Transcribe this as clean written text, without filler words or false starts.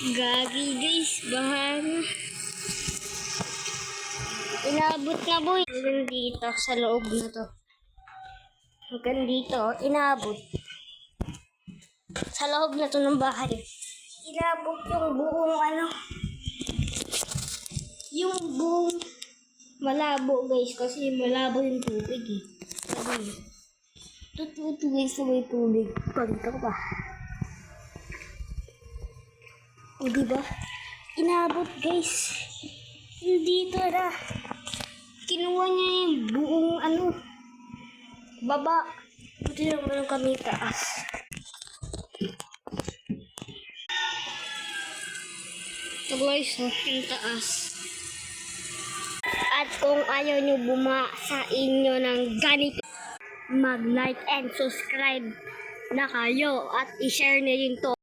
Gagi guys, bahan. Inabot na boy. Hanggang dito sa loob na to. Hanggang dito, inabot. Sa loob na to ng bahay. Inabot yung buong yung buong malabo guys. Kasi malabo yung tubig eh. Sabi, tututo guys na may tubig. Pagkita ko ba? O diba? Inabot guys. Dito na. Kinuha niya yung buong baba. Buti naman kami taas. Ito guys, yung taas. At kung ayaw nyo sa inyo ng ganito, mag-like and subscribe na kayo at i-share na yun to.